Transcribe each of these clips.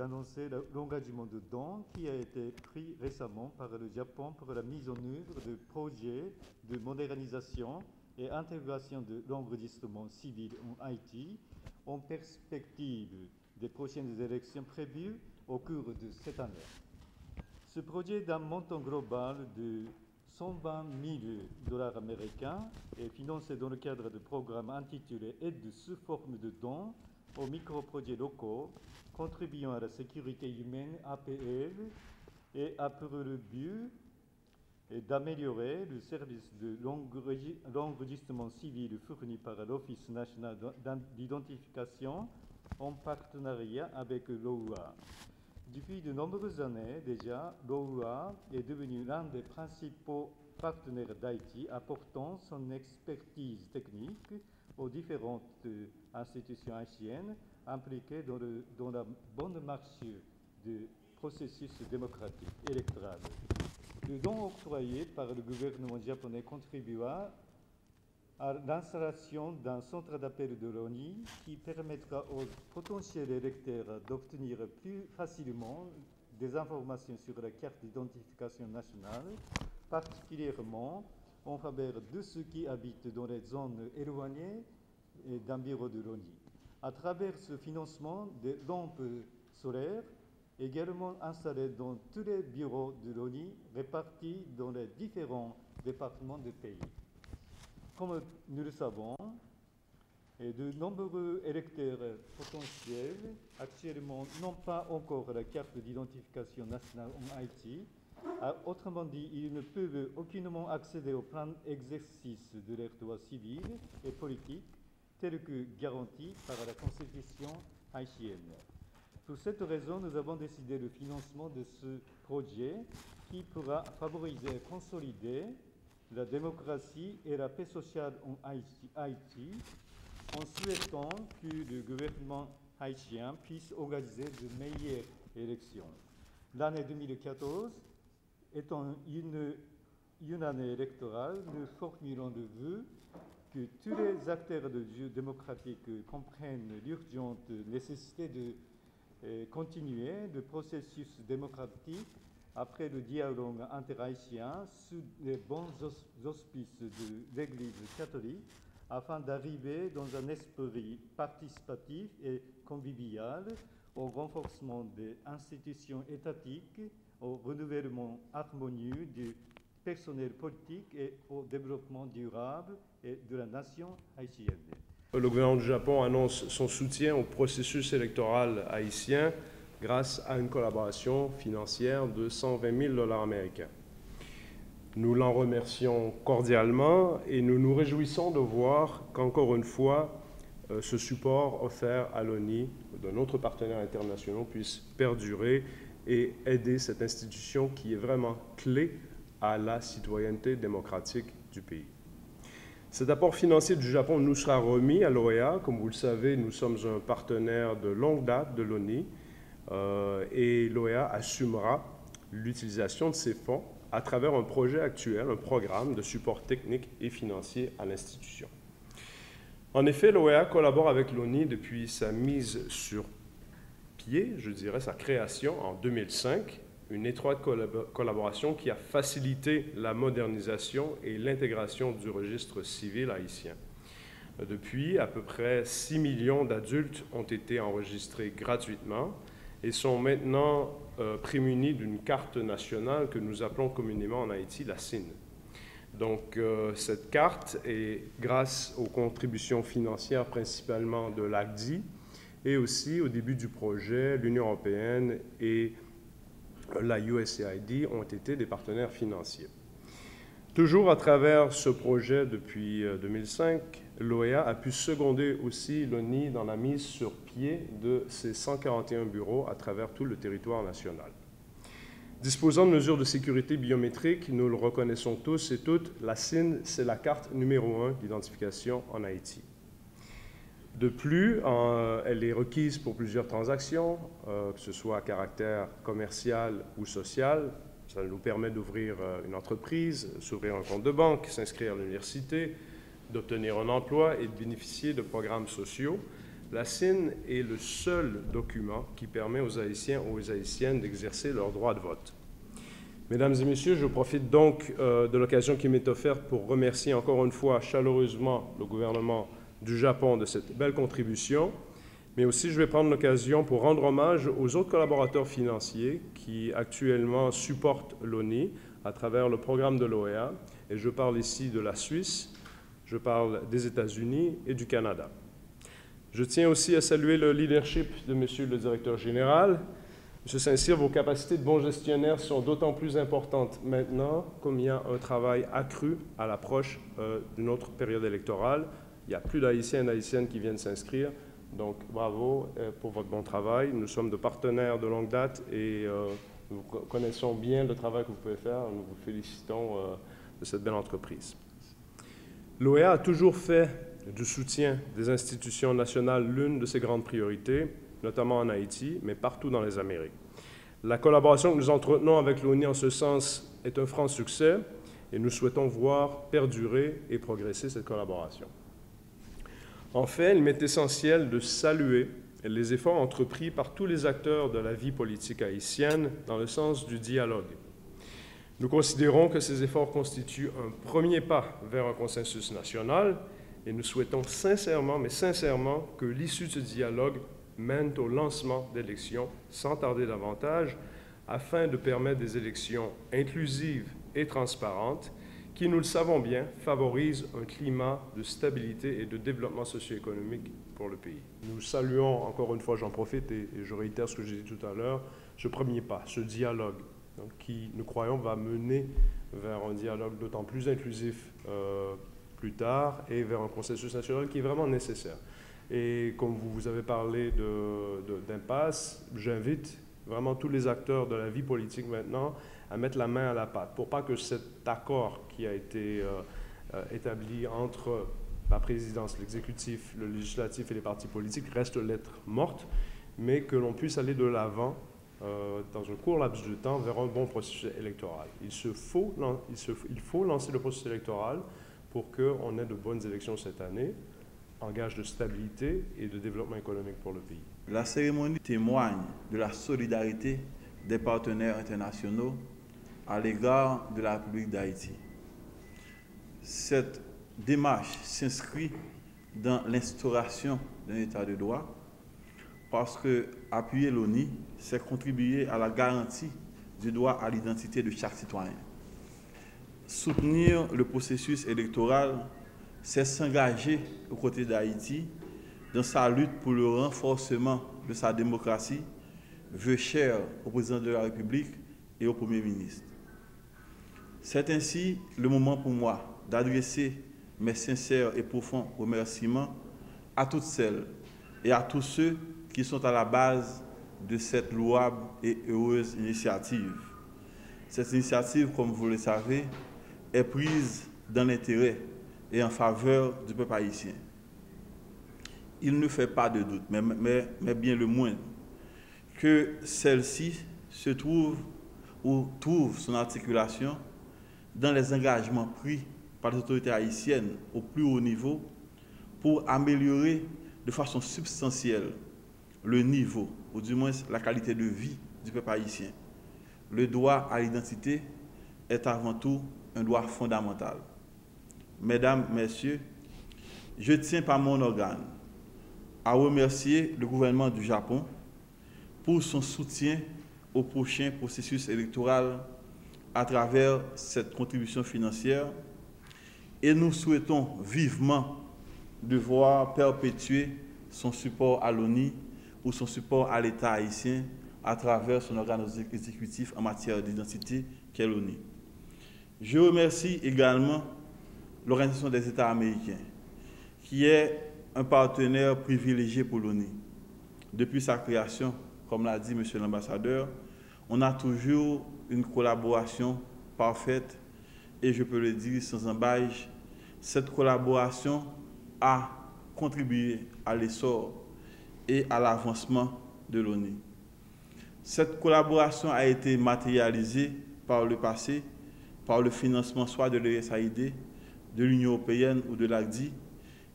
d'annoncer l'engagement de dons qui a été pris récemment par le Japon pour la mise en œuvre de projets de modernisation et intégration de l'enregistrement civil en Haïti en perspective des prochaines élections prévues au cours de cette année. Ce projet d'un montant global de 120 000 $ américains est financé dans le cadre du programme intitulé Aide sous forme de dons aux micro-projets locaux contribuant à la sécurité humaine APL et a pour le but d'améliorer le service de l'enregistrement civil fourni par l'Office national d'identification en partenariat avec l'OUA. Depuis de nombreuses années déjà, l'OUA est devenu l'un des principaux partenaires d'Haïti, apportant son expertise technique aux différentes institutions haïtiennes impliquées dans la bonne marche du processus démocratique électoral. Le don octroyé par le gouvernement japonais contribuera à l'installation d'un centre d'appel de l'ONU qui permettra aux potentiels électeurs d'obtenir plus facilement des informations sur la carte d'identification nationale, particulièrement en faveur de ceux qui habitent dans les zones éloignées d'un bureau de l'ONU. À travers ce financement, des lampes solaires également installées dans tous les bureaux de l'ONU répartis dans les différents départements du pays. Comme nous le savons, de nombreux électeurs potentiels actuellement n'ont pas encore la carte d'identification nationale en Haïti. Autrement dit, ils ne peuvent aucunement accéder au plein exercice de leurs droits civils et politiques tels que garantis par la Constitution haïtienne. Pour cette raison, nous avons décidé le financement de ce projet qui pourra favoriser et consolider la démocratie et la paix sociale en Haïti, en souhaitant que le gouvernement haïtien puisse organiser de meilleures élections. L'année 2014 étant une année électorale, nous formulons le vœu que tous les acteurs de jeu démocratique comprennent l'urgente nécessité de continuer le processus démocratique après le dialogue interhaïtien sous les bons auspices de l'Église catholique afin d'arriver dans un esprit participatif et convivial au renforcement des institutions étatiques, au renouvellement harmonieux du personnel politique et au développement durable et de la nation haïtienne. Le gouvernement du Japon annonce son soutien au processus électoral haïtien grâce à une collaboration financière de 120 000 $ américains. Nous l'en remercions cordialement et nous nous réjouissons de voir qu'encore une fois, ce support offert à l'ONU de notre partenaire international puisse perdurer et aider cette institution qui est vraiment clé à la citoyenneté démocratique du pays. Cet apport financier du Japon nous sera remis à l'OEA. Comme vous le savez, nous sommes un partenaire de longue date de l'ONU et l'OEA assumera l'utilisation de ces fonds à travers un projet actuel, un programme de support technique et financier à l'institution. En effet, l'OEA collabore avec l'ONU depuis sa mise sur pied, je dirais, sa création en 2005, une étroite collaboration qui a facilité la modernisation et l'intégration du registre civil haïtien. Depuis, à peu près 6 millions d'adultes ont été enregistrés gratuitement et sont maintenant prémunis d'une carte nationale que nous appelons communément en Haïti la SIN. Donc, cette carte est grâce aux contributions financières principalement de l'ACDI et aussi au début du projet, l'Union européenne et la USAID ont été des partenaires financiers. Toujours à travers ce projet depuis 2005, l'OEA a pu seconder aussi l'ONU dans la mise sur pied de ses 141 bureaux à travers tout le territoire national. Disposant de mesures de sécurité biométrique, nous le reconnaissons tous et toutes, la SIN, c'est la carte numéro 1 d'identification en Haïti. De plus, elle est requise pour plusieurs transactions, que ce soit à caractère commercial ou social. Ça nous permet d'ouvrir une entreprise, s'ouvrir un compte de banque, s'inscrire à l'université, d'obtenir un emploi et de bénéficier de programmes sociaux. la CIN est le seul document qui permet aux Haïtiens ou aux Haïtiennes d'exercer leur droit de vote. Mesdames et messieurs, je profite donc de l'occasion qui m'est offerte pour remercier encore une fois chaleureusement le gouvernement du Japon de cette belle contribution, mais aussi je vais prendre l'occasion pour rendre hommage aux autres collaborateurs financiers qui actuellement supportent l'ONI à travers le programme de l'OEA, et je parle ici de la Suisse, je parle des États-Unis et du Canada. Je tiens aussi à saluer le leadership de Monsieur le Directeur général. Monsieur Saint-Cyr, vos capacités de bon gestionnaire sont d'autant plus importantes maintenant comme il y a un travail accru à l'approche d'une autre période électorale. Il y a plus d'Haïtiens et d'Haïtiennes qui viennent s'inscrire. Donc, bravo pour votre bon travail. Nous sommes de partenaires de longue date et nous connaissons bien le travail que vous pouvez faire. Nous vous félicitons de cette belle entreprise. L'OEA a toujours fait du soutien des institutions nationales l'une de ses grandes priorités, notamment en Haïti, mais partout dans les Amériques. La collaboration que nous entretenons avec l'ONU en ce sens est un franc succès et nous souhaitons voir perdurer et progresser cette collaboration. En fait, il m'est essentiel de saluer les efforts entrepris par tous les acteurs de la vie politique haïtienne dans le sens du dialogue. Nous considérons que ces efforts constituent un premier pas vers un consensus national et nous souhaitons sincèrement, mais sincèrement, que l'issue de ce dialogue mène au lancement d'élections sans tarder davantage afin de permettre des élections inclusives et transparentes qui, nous le savons bien, favorisent un climat de stabilité et de développement socio-économique pour le pays. Nous saluons, encore une fois, j'en profite et je réitère ce que j'ai dit tout à l'heure, ce premier pas, ce dialogue qui, nous croyons, va mener vers un dialogue d'autant plus inclusif plus tard et vers un consensus national qui est vraiment nécessaire. Et comme vous avez parlé d'impasse, j'invite vraiment tous les acteurs de la vie politique maintenant à mettre la main à la pâte pour pas que cet accord qui a été établi entre la présidence, l'exécutif, le législatif et les partis politiques reste lettre morte, mais que l'on puisse aller de l'avant dans un court laps de temps vers un bon processus électoral. Il faut lancer le processus électoral pour qu'on ait de bonnes élections cette année, en gage de stabilité et de développement économique pour le pays. La cérémonie témoigne de la solidarité des partenaires internationaux à l'égard de la République d'Haïti. Cette démarche s'inscrit dans l'instauration d'un État de droit parce que appuyer l'ONU, c'est contribuer à la garantie du droit à l'identité de chaque citoyen. Soutenir le processus électoral, c'est s'engager aux côtés d'Haïti dans sa lutte pour le renforcement de sa démocratie, vœu cher au président de la République et au Premier ministre. C'est ainsi le moment pour moi d'adresser mes sincères et profonds remerciements à toutes celles et à tous ceux qui sont à la base de cette louable et heureuse initiative. Cette initiative, comme vous le savez, est prise dans l'intérêt et en faveur du peuple haïtien. Il ne fait pas de doute, mais bien le moins, que celle-ci se trouve ou trouve son articulation dans les engagements pris par les autorités haïtiennes au plus haut niveau pour améliorer de façon substantielle le niveau, ou du moins la qualité de vie du peuple haïtien. Le droit à l'identité est avant tout un droit fondamental. Mesdames, Messieurs, je tiens par mon organe à remercier le gouvernement du Japon pour son soutien au prochain processus électoral à travers cette contribution financière et nous souhaitons vivement de voir perpétuer son support à l'ONU ou son support à l'État haïtien à travers son organe exécutif en matière d'identité qu'est l'ONU. Je remercie également l'Organisation des États américains, qui est un partenaire privilégié pour l'ONU. Depuis sa création, comme l'a dit M. l'ambassadeur, on a toujours une collaboration parfaite et je peux le dire sans embâche, cette collaboration a contribué à l'essor et à l'avancement de l'ONU. Cette collaboration a été matérialisée par le passé, par le financement soit de l'USAID, de l'Union européenne ou de l'ACDI,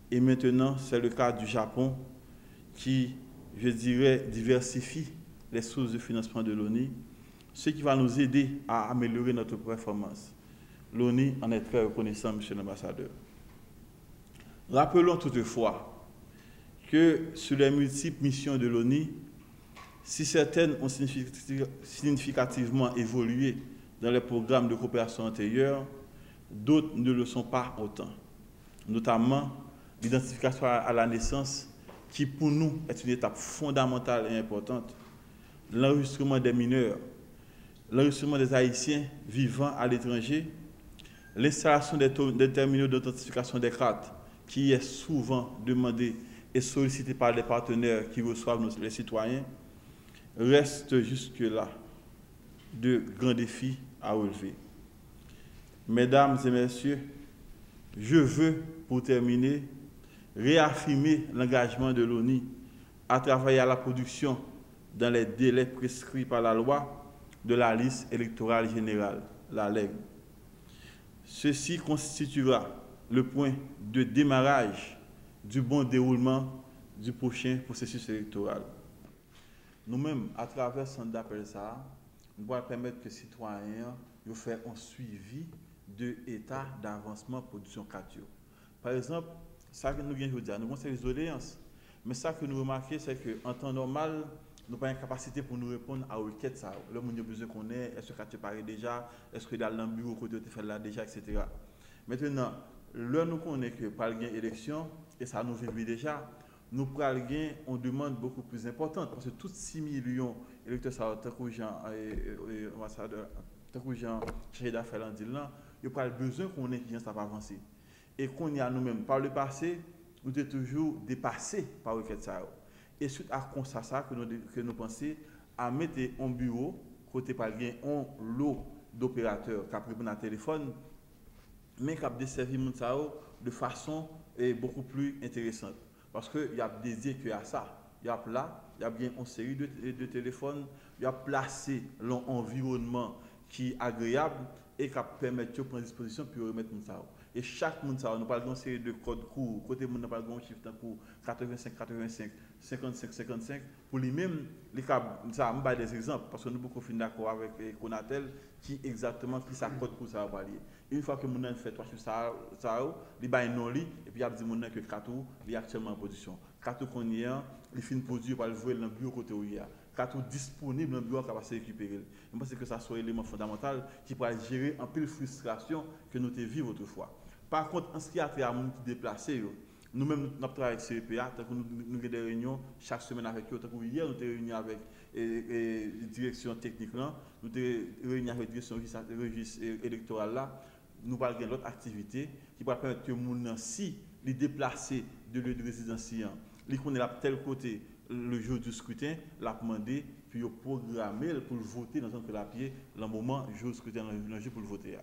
et maintenant c'est le cas du Japon qui, je dirais, diversifie les sources de financement de l'ONU, ce qui va nous aider à améliorer notre performance. L'ONU en est très reconnaissant, Monsieur l'ambassadeur. Rappelons toutefois que sur les multiples missions de l'ONU, si certaines ont significativement évolué dans les programmes de coopération antérieurs, d'autres ne le sont pas autant. Notamment l'identification à la naissance, qui pour nous est une étape fondamentale et importante, l'enregistrement des mineurs, l'enregistrement des Haïtiens vivant à l'étranger, l'installation des terminaux d'authentification des cartes, qui est souvent demandée et sollicitée par les partenaires qui reçoivent les citoyens, reste jusque-là de grands défis à relever. Mesdames et messieurs, je veux, pour terminer, réaffirmer l'engagement de l'ONU à travailler à la production, dans les délais prescrits par la loi, de la liste électorale générale, la LEG. Ceci constituera le point de démarrage du bon déroulement du prochain processus électoral. Nous-mêmes, à travers ce centre d'appel, nous pouvons permettre que les citoyens fassent un suivi de l'état d'avancement de la production 4. Par exemple, ça que nous avons dit, nous avons des doléances, mais ça que nous remarquons, c'est qu'en temps normal, nous n'avons pas une capacité pour nous répondre à requête. Le monde a besoin qu'on ait, est-ce que 4 paraît déjà, est-ce que dans le bureau côté fait là déjà, etc. Maintenant, là nous connaissons que par l'élection, et ça nous vit déjà, nous prenons on demande beaucoup plus importante, parce que tous 6 millions d'électeurs, tant que Jean, ambassadeur, tant que Jean, chef d'affaires en dit là, il y a besoin qu'on ait qui ça va avancer. Et qu'on y a nous-mêmes, par le passé, nous sommes toujours dépassés par le requête. Et suite à ça que nous pensons à mettre un bureau, côté par un lot d'opérateurs qui a pris un téléphone, mais qui a desservi de façon beaucoup plus intéressante. Parce qu'il y a dédié que à ça. Il y a là, il y a bien une série de téléphones, il y a placé l'environnement qui est agréable et qui permet de prendre disposition pour remettre ça. Et chaque monde, nous parlons d'une série de codes courts, côté monde, nous parlons d'un chiffre court 85, 85, 55, 55. Pour lui-même, ça me des exemples, parce que nous sommes beaucoup d'accord avec Conatel, qui exactement qui ça code pour ça va lier. Une fois que nous avons fait 3 chiffres, il y a un non-lit, et puis il y a dit que 4 il est actuellement en production. 4 qu'on y a, il finit de produire par le voyer dans le bureau côté où il y a. 4 disponibles dans le bureau qui va se récupérer. Je pense que ça soit un élément fondamental qui pourra gérer un peu de frustration que nous vivons autrefois. Par contre, en ce qui a trait à nous qui déplacés, nous-mêmes, nous travaillons avec CEPA, nous avons des réunions chaque semaine avec eux. Hier, nous avons réunis avec la direction technique, nous avons réunis avec la direction registre électoral. Nous parlons d'autres activités qui pourraient permettre que nous, si les déplacés de lieu de résidence, les connaissent à tel côté le jour du scrutin, l'a demandé, puis programmer pour voter dans un pied, le moment du jour du scrutin, pour le voter.